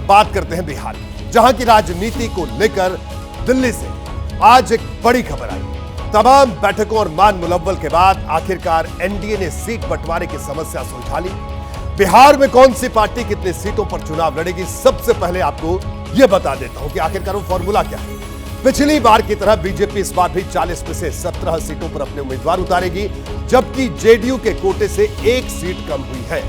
बात करते हैं बिहार की, जहां की राजनीति को लेकर दिल्ली से आज एक बड़ी खबर आई। तमाम बैठकों और मान मुलव्वल के बाद आखिरकार एनडीए ने सीट बंटवारे की समस्या सुलझा ली। बिहार में कौन सी पार्टी कितने सीटों पर चुनाव लड़ेगी, सबसे पहले आपको यह बता देता हूं कि आखिरकार वो फॉर्मूला क्या है। पिछली बार की तरह बीजेपी इस बार भी 40 में से 17 सीटों पर अपने उम्मीदवार उतारेगी, जबकि जेडीयू के कोटे से एक सीट कम हुई है।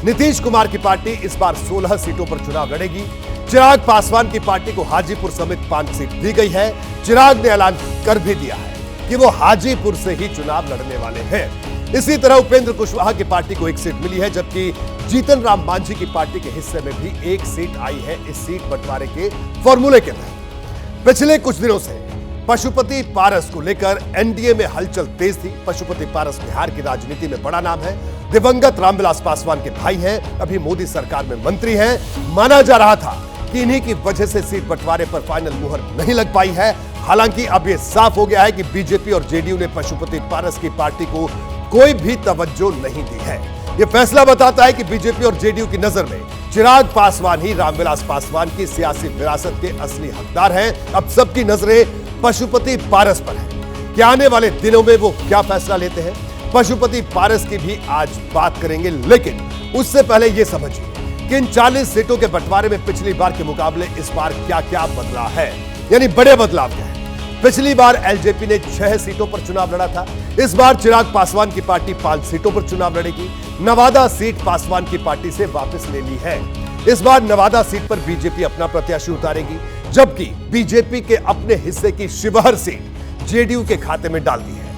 नीतीश कुमार की पार्टी इस बार 16 सीटों पर चुनाव लड़ेगी। चिराग पासवान की पार्टी को हाजीपुर समेत 5 सीट दी गई है। चिराग ने ऐलान कर भी दिया है कि वो हाजीपुर से ही चुनाव लड़ने वाले हैं। इसी तरह उपेंद्र कुशवाहा की पार्टी को 1 सीट मिली है, जबकि जीतन राम मांझी की पार्टी के हिस्से में भी 1 सीट आई है इस सीट बंटवारे के फॉर्मूले के तहत। पिछले कुछ दिनों से पशुपति पारस को लेकर एनडीए में हलचल तेज थी। पशुपति पारस बिहार की राजनीति में बड़ा नाम है, दिवंगत रामविलास पासवान के भाई हैं, अभी मोदी सरकार में मंत्री हैं। माना जा रहा था कि इन्हीं की वजह से सीट बंटवारे पर फाइनल मुहर नहीं लग पाई है। हालांकि अब यह साफ हो गया है कि बीजेपी और जेडीयू ने पशुपति पारस की पार्टी को कोई भी तवज्जो नहीं दी है। यह फैसला बताता है कि बीजेपी और जेडीयू की नजर में चिराग पासवान ही रामविलास पासवान की सियासी विरासत के असली हकदार हैं। अब सबकी नजरें पशुपति पारस पर है कि आने वाले दिनों में वो क्या फैसला लेते हैं। पशुपति पारस की भी आज बात करेंगे, लेकिन उससे पहले यह समझिए कि इन 40 सीटों के बंटवारे में पिछली बार के मुकाबले इस बार क्या क्या बदला है, यानी बड़े बदलाव क्या है। पिछली बार एलजेपी ने 6 सीटों पर चुनाव लड़ा था। इस बार चिराग पासवान की पार्टी 5 सीटों पर चुनाव लड़ेगी। नवादा सीट पासवान की पार्टी से वापस ले ली है। इस बार नवादा सीट पर बीजेपी अपना प्रत्याशी उतारेगी, जबकि बीजेपी के अपने हिस्से की शिवहर सीट जेडीयू के खाते में डाल दी है।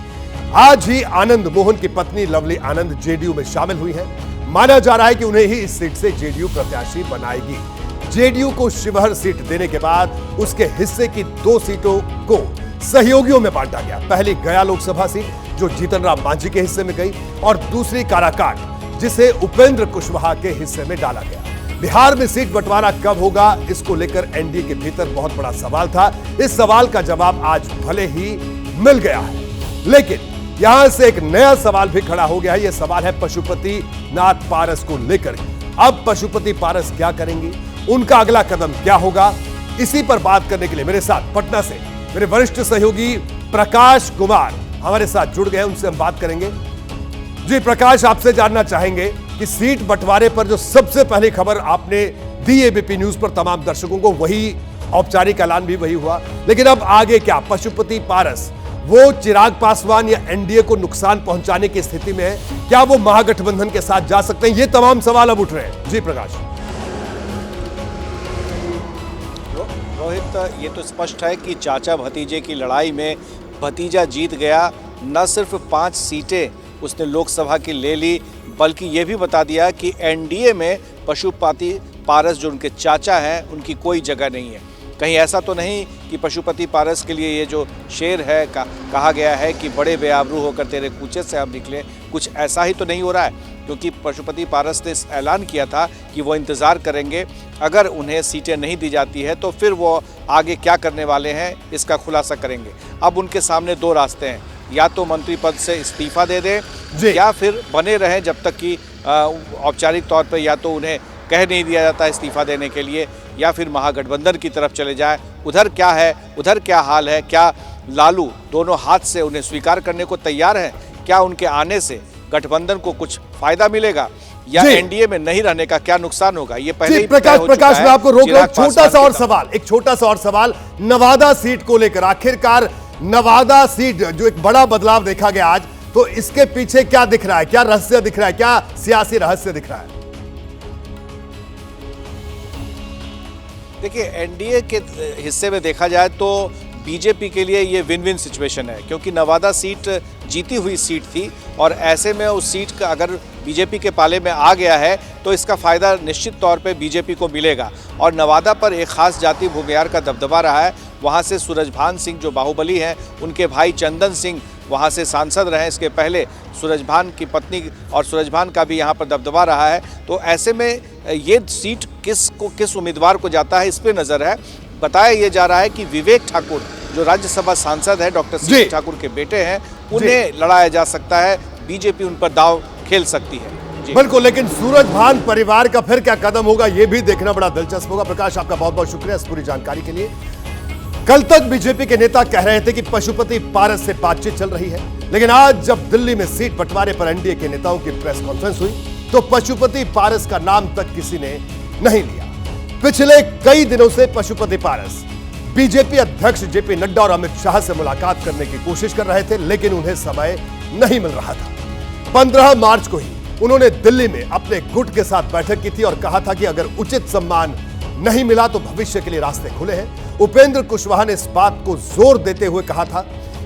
आज ही आनंद मोहन की पत्नी लवली आनंद जेडीयू में शामिल हुई है। माना जा रहा है कि उन्हें ही इस सीट से जेडीयू प्रत्याशी बनाएगी। जेडीयू को शिवहर सीट देने के बाद उसके हिस्से की 2 सीटों को सहयोगियों में बांटा गया। पहली गया लोकसभा सीट जो जीतन राम मांझी के हिस्से में गई, और दूसरी काराकाट जिसे उपेंद्र कुशवाहा के हिस्से में डाला गया। बिहार में सीट बंटवारा कब होगा, इसको लेकर एनडीए के भीतर बहुत बड़ा सवाल था। इस सवाल का जवाब आज भले ही मिल गया है, लेकिन यहां से एक नया सवाल भी खड़ा हो गया है। यह सवाल है पशुपति नाथ पारस को लेकर। अब पशुपति पारस क्या करेंगी, उनका अगला कदम क्या होगा, इसी पर बात करने के लिए मेरे साथ पटना से मेरे वरिष्ठ सहयोगी प्रकाश कुमार हमारे साथ जुड़ गए। उनसे हम बात करेंगे। जी प्रकाश, आपसे जानना चाहेंगे कि सीट बंटवारे पर जो सबसे पहली खबर आपने दी एबीपी न्यूज पर तमाम दर्शकों को, वही औपचारिक ऐलान भी वही हुआ, लेकिन अब आगे क्या? पशुपति पारस वो चिराग पासवान या एनडीए को नुकसान पहुंचाने की स्थिति में है? क्या वो महागठबंधन के साथ जा सकते हैं? ये तमाम सवाल अब उठ रहे हैं। जी प्रकाश। रोहित, ये तो स्पष्ट है कि चाचा भतीजे की लड़ाई में भतीजा जीत गया। न सिर्फ 5 सीटें उसने लोकसभा की ले ली, बल्कि ये भी बता दिया कि एनडीए में पशुपति पारस जो उनके चाचा हैं उनकी कोई जगह नहीं है। कहीं ऐसा तो नहीं कि पशुपति पारस के लिए ये जो शेर है कहा गया है कि बड़े बेआबरू होकर तेरे कूचे से हम निकले, कुछ ऐसा ही तो नहीं हो रहा है? क्योंकि पशुपति पारस ने ऐलान किया था कि वो इंतज़ार करेंगे, अगर उन्हें सीटें नहीं दी जाती है तो फिर वो आगे क्या करने वाले हैं इसका खुलासा करेंगे। अब उनके सामने 2 रास्ते हैं, या तो मंत्री पद से इस्तीफा दे दें या फिर बने रहें जब तक कि औपचारिक तौर पर या तो उन्हें कह नहीं दिया जाता इस्तीफा देने के लिए, या फिर महागठबंधन की तरफ चले जाए। उधर क्या है, उधर क्या हाल है? क्या लालू दोनों हाथ से उन्हें स्वीकार करने को तैयार हैं? क्या उनके आने से गठबंधन को कुछ फायदा मिलेगा, या एनडीए में नहीं रहने का क्या नुकसान होगा? ये पहले ही प्रकाश मैं आपको रोक रहा हूं। छोटा सा और सवाल नवादा सीट को लेकर। आखिरकार नवादा सीट जो एक बड़ा बदलाव देखा गया आज, तो इसके पीछे क्या दिख रहा है? क्या रहस्य दिख रहा है? क्या सियासी रहस्य दिख रहा है? देखिए, एनडीए के हिस्से में देखा जाए तो बीजेपी के लिए ये विन विन सिचुएशन है, क्योंकि नवादा सीट जीती हुई सीट थी और ऐसे में उस सीट का अगर बीजेपी के पाले में आ गया है तो इसका फ़ायदा निश्चित तौर पे बीजेपी को मिलेगा। और नवादा पर एक ख़ास जाति भूमियार का दबदबा रहा है। वहाँ से सूरजभान सिंह जो बाहुबली हैं, उनके भाई चंदन सिंह वहाँ से सांसद रहे इसके पहले। सूरजभान की पत्नी और सूरजभान का भी यहाँ पर दबदबा रहा है। तो ऐसे में ये सीट किस उम्मीदवार को जाता है इस पर नज़र है। बताया ये जा रहा है कि विवेक ठाकुर जो राज्यसभा सांसद है, डॉक्टर सी ठाकुर के बेटे हैं, उन्हें लड़ाया जा सकता है। बीजेपी उन पर दांव खेल सकती है। बिल्कुल, लेकिन सूरजभान परिवार का फिर क्या कदम होगा यह भी देखना बड़ा दिलचस्प होगा। प्रकाश, आपका बहुत बहुत शुक्रिया इस पूरी जानकारी के लिए। कल तक बीजेपी के नेता कह रहे थे कि पशुपति पारस से बातचीत चल रही है, लेकिन आज जब दिल्ली में सीट बंटवारे पर एनडीए के नेताओं की प्रेस कॉन्फ्रेंस हुई तो पशुपति पारस का नाम तक किसी ने नहीं लिया। पिछले कई दिनों से पशुपति पारस बीजेपी अध्यक्ष जेपी नड्डा और अमित शाह से मुलाकात करने की कोशिश कर रहे थे, लेकिन उन्हें समय नहीं मिल रहा था। 15 मार्च को ही उन्होंने दिल्ली में अपने गुट के साथ बैठक की थी और कहा था कि अगर उचित सम्मान नहीं मिला तो भविष्य के लिए रास्ते खुले हैं। उपेंद्र कुशवाहा ने इस बात को जोर देते हुए कहा था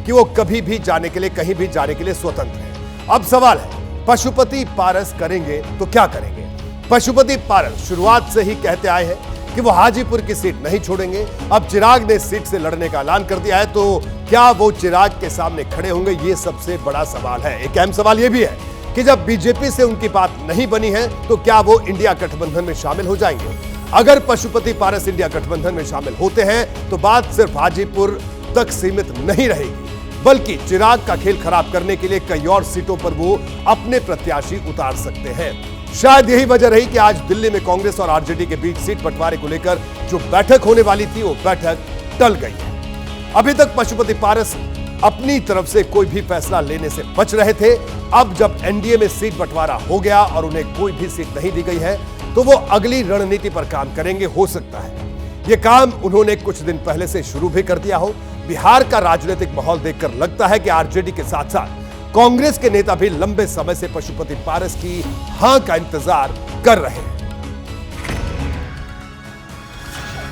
कि वो कभी भी जाने के लिए, कहीं भी जाने के लिए स्वतंत्र है। अब सवाल है, पशुपति पारस करेंगे तो क्या करेंगे? पशुपति पारस शुरुआत से ही कहते आए हैं कि वो हाजीपुर की सीट नहीं छोड़ेंगे। अब चिराग ने सीट से लड़ने का ऐलान कर दिया है, तो क्या वो चिराग के सामने खड़े होंगे? ये सबसे बड़ा सवाल है। एक अहम सवाल ये भी है कि जब बीजेपी से उनकी बात नहीं बनी है तो क्या वो इंडिया गठबंधन में शामिल हो जाएंगे? अगर पशुपति पारस इंडिया गठबंधन में शामिल होते हैं तो बात सिर्फ हाजीपुर तक सीमित नहीं रहेगी, बल्कि चिराग का खेल खराब करने के लिए कई और सीटों पर वो अपने प्रत्याशी उतार सकते हैं। शायद यही वजह रही कि आज दिल्ली में कांग्रेस और आरजेडी के बीच सीट बंटवारे को लेकर जो बैठक होने वाली थी वो बैठक टल गई है। अभी तक पशुपति पारस अपनी तरफ से कोई भी फैसला लेने से बच रहे थे। अब जब एनडीए में सीट बंटवारा हो गया और उन्हें कोई भी सीट नहीं दी गई है तो वो अगली रणनीति पर काम करेंगे। हो सकता है ये काम उन्होंने कुछ दिन पहले से शुरू भी कर दिया हो। बिहार का राजनीतिक माहौल देखकर लगता है कि आरजेडी के साथ साथ कांग्रेस के नेता भी लंबे समय से पशुपति पारस की हां का इंतजार कर रहे हैं।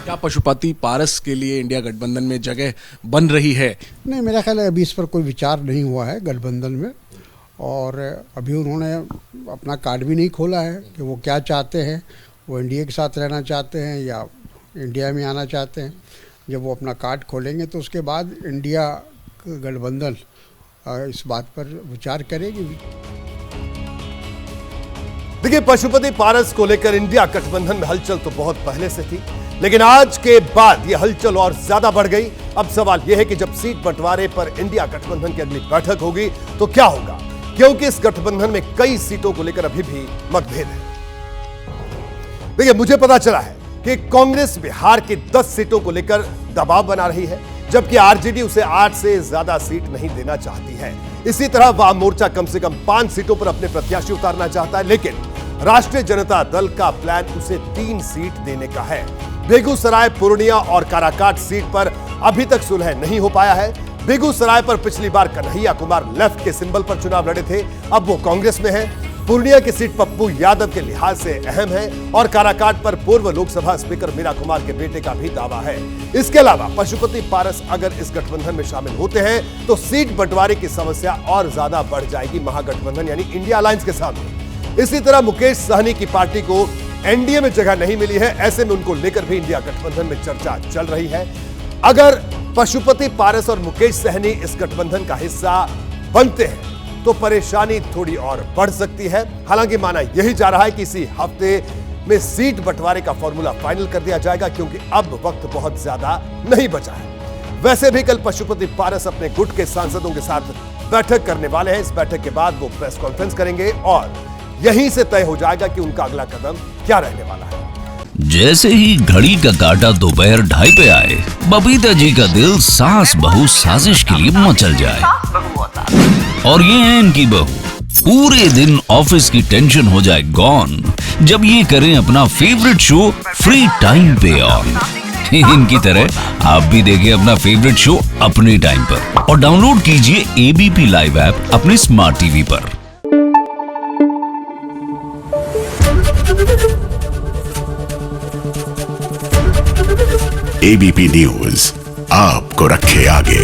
क्या पशुपति पारस के लिए इंडिया गठबंधन में जगह बन रही है? नहीं, मेरा ख्याल है अभी इस पर कोई विचार नहीं हुआ है गठबंधन में, और अभी उन्होंने अपना कार्ड भी नहीं खोला है कि वो क्या चाहते हैं। वो एनडीए के साथ रहना चाहते हैं या इंडिया में आना चाहते हैं। जब वो अपना कार्ड खोलेंगे तो उसके बाद इंडिया गठबंधन इस बात पर विचार करेगी। देखिए, पशुपति पारस को लेकर इंडिया गठबंधन में हलचल तो बहुत पहले से थी, लेकिन आज के बाद यह हलचल और ज्यादा बढ़ गई। अब सवाल यह है कि जब सीट बंटवारे पर इंडिया गठबंधन की अगली बैठक होगी तो क्या होगा, क्योंकि इस गठबंधन में कई सीटों को लेकर अभी भी मतभेद है। देखिए, मुझे पता चला है कि कांग्रेस बिहार की 10 सीटों को लेकर दबाव बना रही है, जबकि आरजेडी उसे 8 से ज्यादा सीट नहीं देना चाहती है। इसी तरह वाम मोर्चा कम से कम 5 सीटों पर अपने प्रत्याशी उतारना चाहता है, लेकिन राष्ट्रीय जनता दल का प्लान उसे 3 सीट देने का है। बेगूसराय, पूर्णिया और काराकाट सीट पर अभी तक सुलह नहीं हो पाया है। बेगूसराय पर पिछली बार कन्हैया कुमार लेफ्ट के सिंबल पर चुनाव लड़े थे, अब वो कांग्रेस में है। पूर्णिया की सीट पप्पू यादव के लिहाज से अहम है और काराकाट पर पूर्व लोकसभा स्पीकर मीरा कुमार के बेटे का भी दावा है। इसके अलावा पशुपति पारस अगर इस गठबंधन में शामिल होते हैं तो सीट बंटवारे की समस्या और ज्यादा बढ़ जाएगी महागठबंधन यानी इंडिया अलायंस के सामने। इसी तरह मुकेश सहनी की पार्टी को एनडीए में जगह नहीं मिली है, ऐसे में उनको लेकर भी इंडिया गठबंधन में चर्चा चल रही है। अगर पशुपति पारस और मुकेश सहनी इस गठबंधन का हिस्सा बनते हैं तो परेशानी थोड़ी और बढ़ सकती है। हालांकि माना यही जा रहा है कि इसी हफ्ते में सीट बंटवारे का फॉर्मूला फाइनल कर दिया जाएगा, क्योंकि अब वक्त बहुत ज्यादा नहीं बचा है। वैसे भी कल पशुपति पारस अपने गुट के सांसदों के साथ बैठक करने वाले हैं। इस बैठक के बाद वो प्रेस कॉन्फ्रेंस करेंगे और यहीं से तय हो जाएगा कि उनका अगला कदम क्या रहने वाला है। जैसे ही घड़ी का काटा दोपहर 2:30 पे आए, बबीता जी का दिल सास बहू साजिश के लिए मचल जाए। और ये है इनकी बहू, पूरे दिन ऑफिस की टेंशन हो जाए गॉन जब ये करें अपना फेवरेट शो फ्री टाइम पे ऑन। इनकी तरह आप भी देखिए अपना फेवरेट शो अपने टाइम पर और डाउनलोड कीजिए एबीपी लाइव ऐप अपने स्मार्ट टीवी पर। एबीपी न्यूज आपको रखे आगे।